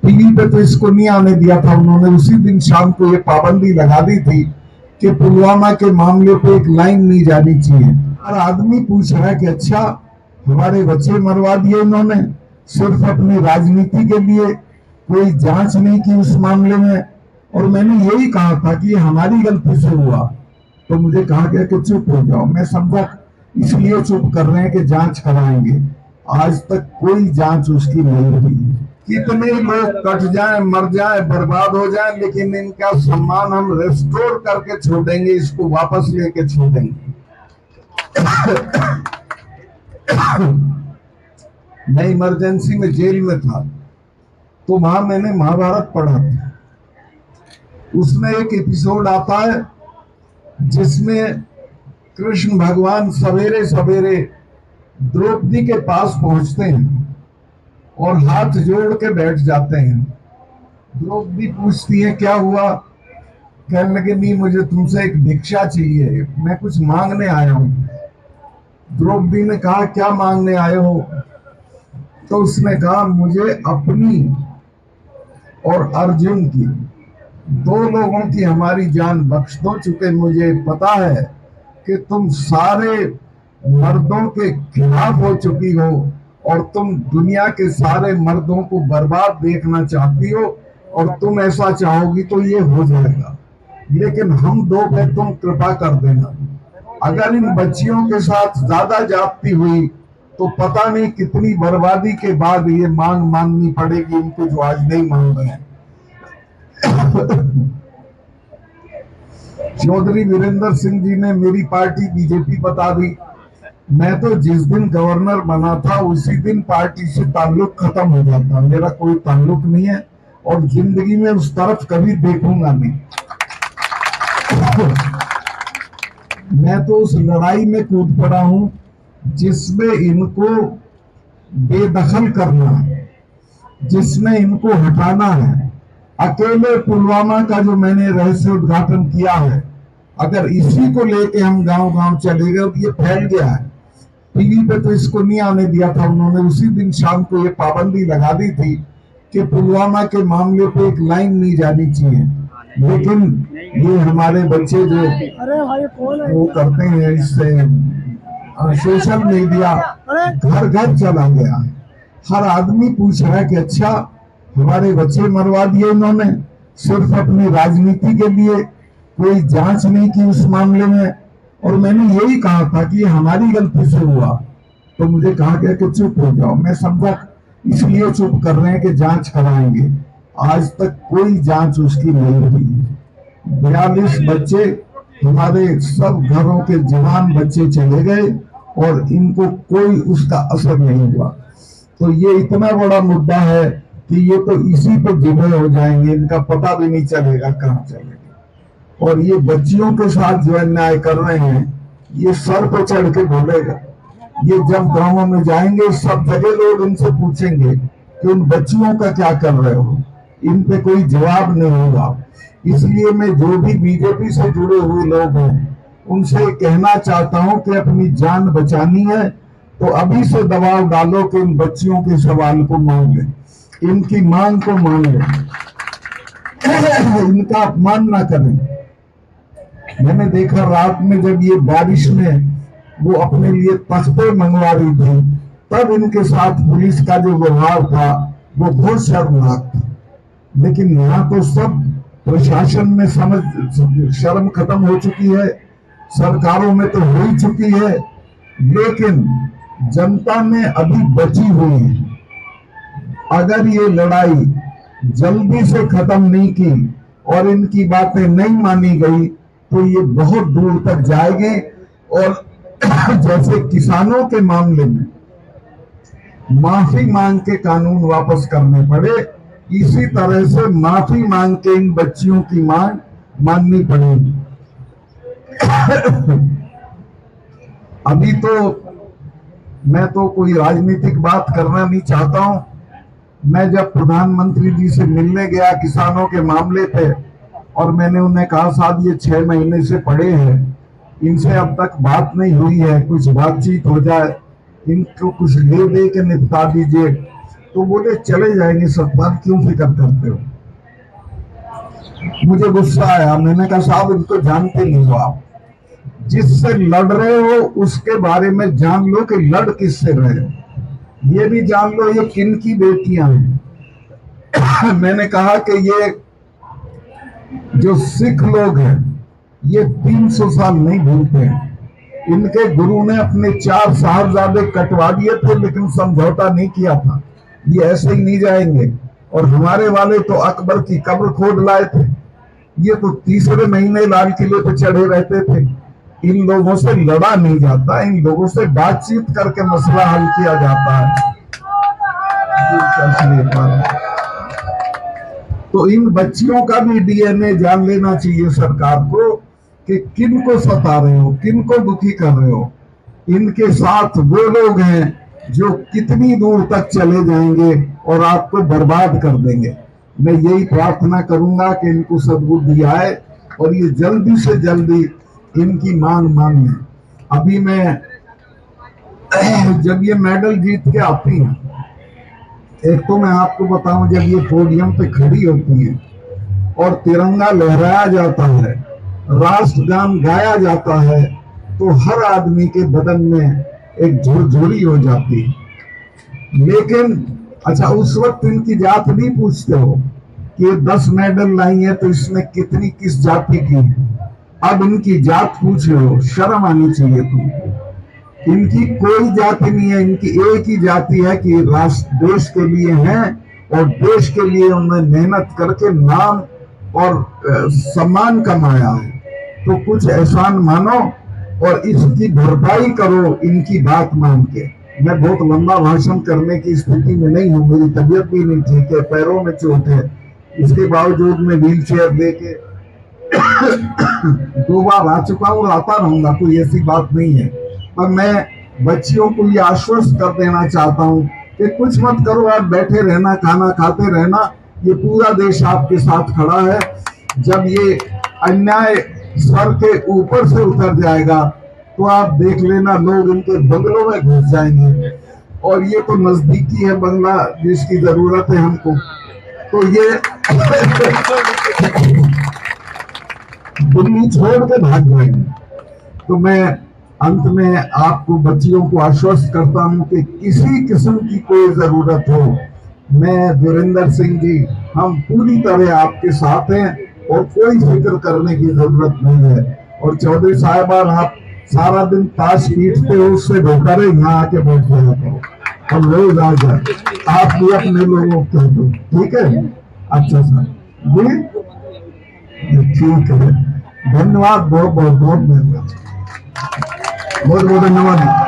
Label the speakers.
Speaker 1: TV पे तो इसको नहीं आने दिया था। उन्होंने उसी दिन शाम को ये पाबंदी लगा दी थी कि पुलवामा के मामले पे एक लाइन नहीं जानी चाहिए। और आदमी पूछ रहा है कि अच्छा, हमारे बच्चे मरवा दिए इन्होंने सिर्फ अपनी राजनीति के लिए, कोई जांच नहीं की उस मामले में। और मैंने यही कहा था कि ये हमारी गलती से हुआ, तो मुझे कहा गया कि चुप हो जाओ। मैं समझा इसलिए चुप कर रहे हैं कि जांच कराएंगे। आज तक कोई जांच उसकी नहीं हुई। कितने लोग कट जाएं, मर जाएं, बर्बाद हो जाएं, लेकिन इनका सम्मान हम रेस्टोर करके छोड़ेंगे, इसको वापस लेके छोड़ेंगे। मैं इमरजेंसी में जेल में था, तो वहां मैंने महाभारत पढ़ा था। उसमें एक एपिसोड आता है जिसमें कृष्ण भगवान सवेरे सवेरे द्रौपदी के पास पहुंचते हैं और हाथ जोड़ के बैठ जाते हैं। द्रौपदी पूछती है क्या हुआ? कहने लगे नहीं, मुझे तुमसे एक भिक्षा चाहिए, मैं कुछ मांगने आया हूं। द्रौपदी ने कहा क्या मांगने आए हो? तो उसने कहा मुझे अपनी और अर्जुन की, दो लोगों की हमारी जान बख्श दो। चुके मुझे पता है कि तुम सारे मर्दों के खिलाफ हो चुकी हो और तुम दुनिया के सारे मर्दों को बर्बाद देखना चाहती हो, और तुम ऐसा चाहोगी तो ये हो जाएगा, लेकिन हम दो पे तुम कृपा कर देना। अगर इन बच्चियों के साथ ज्यादा जाती हुई तो पता नहीं कितनी बर्बादी के बाद ये मांग माननी पड़ेगी इनको, जो आज नहीं मान रहे हैं। चौधरी वीरेंद्र सिंह जी ने मेरी पार्टी बीजेपी बता दी। मैं तो जिस दिन गवर्नर बना था उसी दिन पार्टी से ताल्लुक खत्म हो जाता। मेरा कोई ताल्लुक नहीं है और जिंदगी में उस तरफ कभी देखूंगा नहीं। मैं तो उस लड़ाई में कूद पड़ा हूं जिसमें इनको बेदखल करना है, जिसमें इनको हटाना है। अकेले पुलवामा का जो मैंने रहस्य उद्घाटन किया है, अगर इसी को लेके हम गांव गांव चले गए तो ये फैल गया है। टीवी पे तो इसको नहीं आने दिया था। उन्होंने उसी दिन शाम को ये पाबंदी लगा दी थी कि पुलवामा के मामले पे एक लाइन नहीं जानी चाहिए। लेकिन ये हमारे बच्चे जो वो करते हैं, इससे सोशल मीडिया घर घर चला गया। हर आदमी पूछ रहा है कि अच्छा, हमारे बच्चे मरवा दिए इन्होंने सिर्फ अपनी राजनीति के लिए, कोई जांच नहीं की उस मामले में। और मैंने यही कहा था कि ये हमारी गलती से हुआ, तो मुझे कहा गया कि चुप हो जाओ। मैं समझा इसलिए चुप कर रहे हैं कि जांच कराएंगे। आज तक कोई जांच उसकी नहीं हुई। 42 बच्चे हमारे सब घरों के जवान बच्चे चले गए और इनको कोई उसका असर नहीं हुआ। तो ये इतना बड़ा मुद्दा है कि ये तो इसी पे जिम्मे हो जाएंगे, इनका पता भी नहीं चलेगा कहाँ चलेगा। और ये बच्चियों के साथ जो अन्याय कर रहे हैं, ये सर पे चढ़ के बोलेगा। ये जब गांवों में जाएंगे सब जगह लोग इनसे पूछेंगे कि उन बच्चियों का क्या कर रहे हो, इन पे कोई जवाब नहीं होगा। इसलिए मैं जो भी बीजेपी से जुड़े हुए लोग हैं उनसे कहना चाहता हूं कि अपनी जान बचानी है तो अभी से दबाव डालो कि इन बच्चियों के सवाल को मान लें, इनकी मांग को मान लें, इनका अपमान ना करें। मैंने देखा रात में जब ये बारिश में वो अपने लिए तख्ते मंगवा रही थी, तब इनके साथ पुलिस का जो व्यवहार था वो बहुत शर्मनाक था। लेकिन यहाँ तो सब प्रशासन में समझ शर्म खत्म हो चुकी है, सरकारों में तो हो ही चुकी है, लेकिन जनता में अभी बची हुई है। अगर ये लड़ाई जल्दी से खत्म नहीं की और इनकी बातें नहीं मानी गई तो ये बहुत दूर तक जाएगी। और जैसे किसानों के मामले में माफी मांग के कानून वापस करने पड़े, इसी तरह से माफी मांग के इन बच्चियों की मांग माननी पड़ेगी। अभी तो मैं तो कोई राजनीतिक बात करना नहीं चाहता हूं। मैं जब प्रधानमंत्री जी से मिलने गया किसानों के मामले पे, और मैंने उन्हें कहा साहब ये 6 महीने से पड़े हैं, इनसे अब तक बात नहीं हुई है, कुछ बातचीत हो जाए, इनको कुछ ले दे के निपटा दीजिए। तो बोले चले जाएंगे सतपाल, क्यों फिक्र करते हो। मुझे गुस्सा आया, मैंने कहा साहब इनको जानते नहीं हो आप, जिससे लड़ रहे हो उसके बारे में जान लो कि लड़ किससे रहे हो, ये भी जान लो ये किन की बेटियां हैं। मैंने कहा कि ये जो सिख लोग हैं ये 300 साल नहीं भूलते हैं। इनके गुरु ने अपने 4 साहबजादे कटवा दिए थे लेकिन समझौता नहीं किया था, ये ऐसे ही नहीं जाएंगे। और हमारे वाले तो अकबर की कब्र खोद लाए थे, ये तो तीसरे महीने लाल किले पे चढ़े रहते थे। इन लोगों से लड़ा नहीं जाता, इन लोगों से बातचीत करके मसला हल किया जाता है। तो इन बच्चियों का भी डीएनए जान लेना चाहिए सरकार को कि किन को सता रहे हो, किन को दुखी कर रहे हो। इनके साथ वो लोग हैं जो कितनी दूर तक चले जाएंगे और आपको बर्बाद कर देंगे। मैं यही प्रार्थना करूंगा कि इनको सद्बुद्धि आए और ये जल्दी से जल्दी इनकी मांग माने। अभी मैं जब ये मेडल जीत के आती हैं, एक तो मैं आपको बताऊं, जब ये पोडियम पे खड़ी होती हैं और तिरंगा लहराया जाता है, राष्ट्रगान गाया जाता है, तो हर आदमी के बदन में एक झुरझुरी हो जाती है। लेकिन अच्छा, उस वक्त इनकी जात नहीं पूछते हो कि ये 10 मेडल लाई है तो इसने कितनी किस जाति की है। अब इनकी जात पूछ रहे हो, शर्म आनी चाहिए तुमको। इनकी कोई जाति नहीं है, इनकी एक ही जाति है कि राष्ट्र देश के लिए हैं और देश के लिए उन्होंने मेहनत करके नाम और सम्मान कमाया है। तो कुछ एहसान मानो और इसकी भरपाई करो इनकी बात मान के। मैं बहुत लंबा भाषण करने की स्थिति में नहीं हूँ, मेरी तबीयत भी नहीं ठीक है, पैरों में चोट है, इसके बावजूद मैं व्हील चेयर लेके 2 बार आ चुका हूँ, आता रहूंगा, कोई ऐसी बात नहीं है। पर मैं बच्चियों को ये आश्वस्त कर देना चाहता हूँ कि कुछ मत करो, आप बैठे रहना, खाना खाते रहना, ये पूरा देश आपके साथ खड़ा है। जब ये अन्याय सर के ऊपर से उतर जाएगा तो आप देख लेना, लोग इनके बंगलों में घुस जाएंगे। और ये तो नजदीकी है बंगला जिसकी जरूरत है हमको, तो ये दिल्ली छोड़ के भाग जाएंगे। तो मैं अंत में आपको बच्चियों को आश्वस्त करता हूं कि किसी किस्म की कोई जरूरत हो, मैं वीरेंद्र सिंह जी, हम पूरी तरह आपके साथ हैं और कोई फिक्र करने की जरूरत नहीं है। और चौधरी साहिबान, आप सारा दिन ताश पीटते हो, उससे बेहतर है यहाँ आके बैठ जाया करो और लोग आ जाए, आप भी अपने लोगों को कह दो, ठीक है। अच्छा सर जी, ठीक है, धन्यवाद, बहुत बहुत बहुत धन्यवाद, बहुत बहुत धन्यवाद।